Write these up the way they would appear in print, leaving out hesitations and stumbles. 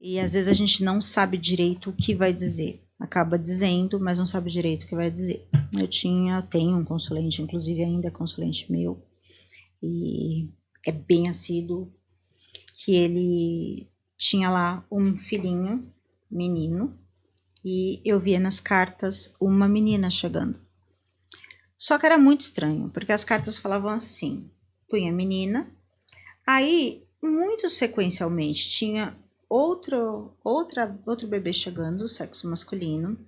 E às vezes a gente não sabe direito o que vai dizer. Acaba dizendo, mas não sabe direito o que vai dizer. Tenho um consulente, inclusive ainda é consulente meu, e é bem assíduo, que ele tinha lá um filhinho, menino, e eu via nas cartas uma menina chegando. Só que era muito estranho, porque as cartas falavam assim, punha menina, aí, muito sequencialmente, tinha outro bebê chegando, sexo masculino,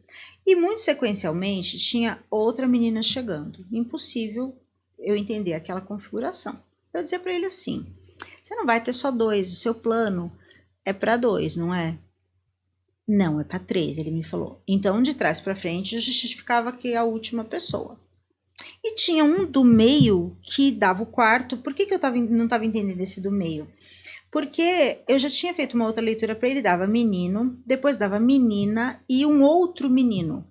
e muito sequencialmente tinha outra menina chegando. Impossível eu entender aquela configuração. Eu dizia para ele assim, você não vai ter só 2, o seu plano é para 2, não é? Não, é para 3, ele me falou. Então, de trás para frente, justificava que é a última pessoa. E tinha um do meio que dava o quarto. Por que eu não estava entendendo esse do meio? Porque eu já tinha feito uma outra leitura para ele, dava menino, depois dava menina e um outro menino.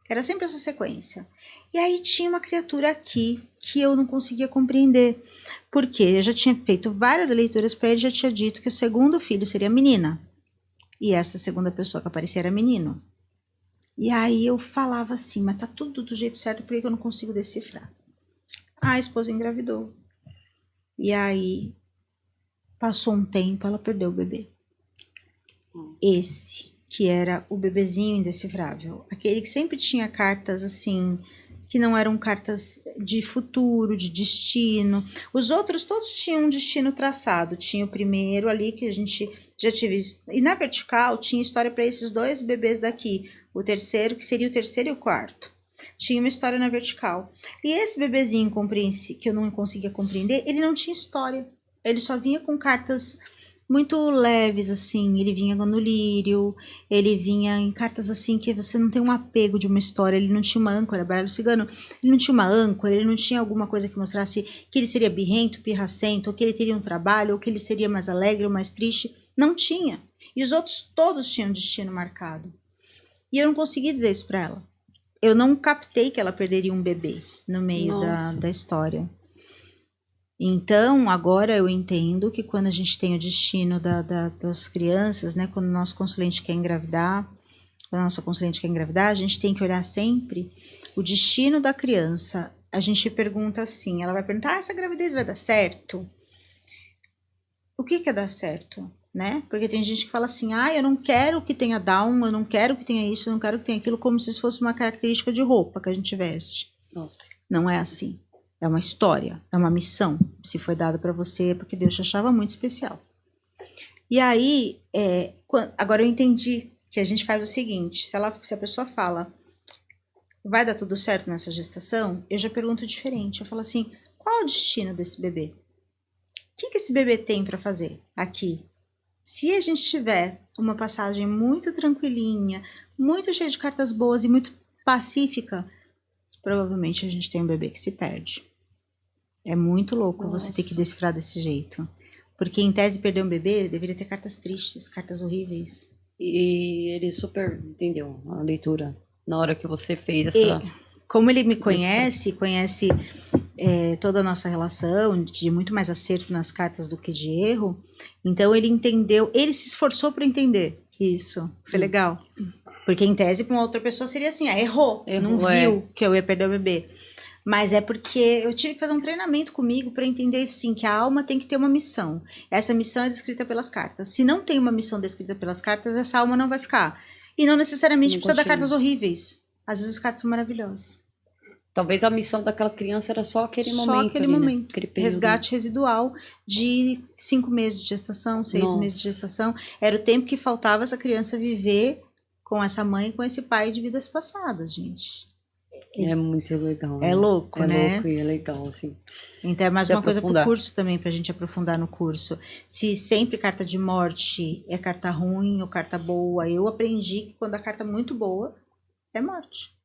Era sempre essa sequência. E aí tinha uma criatura aqui que eu não conseguia compreender. Porque eu já tinha feito várias leituras para ele, já tinha dito que o segundo filho seria menina. E essa segunda pessoa que aparecia era menino. E aí eu falava assim, mas tá tudo do jeito certo, por que eu não consigo decifrar? A esposa engravidou. E aí passou um tempo, ela perdeu o bebê. Esse, que era o bebezinho indecifrável. Aquele que sempre tinha cartas assim, que não eram cartas de futuro, de destino. Os outros todos tinham um destino traçado. Tinha o primeiro ali que a gente já tive. E na vertical tinha história para esses 2 bebês daqui. O terceiro, que seria o terceiro e o quarto. Tinha uma história na vertical. E esse bebezinho que eu não conseguia compreender, ele não tinha história. Ele só vinha com cartas muito leves, assim. Ele vinha no lírio, ele vinha em cartas assim que você não tem um apego de uma história. Ele não tinha uma âncora, baralho cigano. Ele não tinha uma âncora, ele não tinha alguma coisa que mostrasse que ele seria birrento, pirracento, ou que ele teria um trabalho, ou que ele seria mais alegre ou mais triste. Não tinha. E os outros todos tinham destino marcado. E eu não consegui dizer isso pra ela. Eu não captei que ela perderia um bebê no meio da história. Então, agora eu entendo que quando a gente tem o destino das crianças, né, quando o nosso consulente quer engravidar, quando a nossa consulente quer engravidar, a gente tem que olhar sempre o destino da criança. A gente pergunta assim, ela vai perguntar, essa gravidez vai dar certo? O que é dar certo? Né? Porque tem gente que fala assim, eu não quero que tenha Down, eu não quero que tenha isso, eu não quero que tenha aquilo, como se isso fosse uma característica de roupa que a gente veste. Nossa. Não é assim. É uma história, é uma missão. Se foi dada para você, é porque Deus te achava muito especial. E aí, agora eu entendi que a gente faz o seguinte, se a pessoa fala, vai dar tudo certo nessa gestação, eu já pergunto diferente. Eu falo assim, qual é o destino desse bebê? O que esse bebê tem para fazer aqui? Se a gente tiver uma passagem muito tranquilinha, muito cheia de cartas boas e muito pacífica, provavelmente a gente tem um bebê que se perde. É muito louco você ter que decifrar desse jeito. Porque em tese perder um bebê deveria ter cartas tristes, cartas horríveis. E ele super entendeu a leitura na hora que você fez essa... Como ele me conhece toda a nossa relação, de muito mais acerto nas cartas do que de erro, então ele entendeu, ele se esforçou para entender isso. Foi legal. Porque em tese, para uma outra pessoa seria assim, errou, não viu que eu ia perder o bebê. Mas é porque eu tive que fazer um treinamento comigo para entender, sim, que a alma tem que ter uma missão. Essa missão é descrita pelas cartas. Se não tem uma missão descrita pelas cartas, essa alma não vai ficar. E não necessariamente precisa dar cartas horríveis. Às vezes as cartas são maravilhosas. Talvez a missão daquela criança era só aquele momento. Só aquele momento. Né? Resgate residual de 5 meses de gestação, 6 meses de gestação. Era o tempo que faltava essa criança viver com essa mãe e com esse pai de vidas passadas, gente. É muito legal. É louco, né? É louco e é legal, assim. Então é mais uma coisa pro curso também, pra gente aprofundar no curso. Se sempre carta de morte é carta ruim ou carta boa, eu aprendi que quando a carta é muito boa, é morte.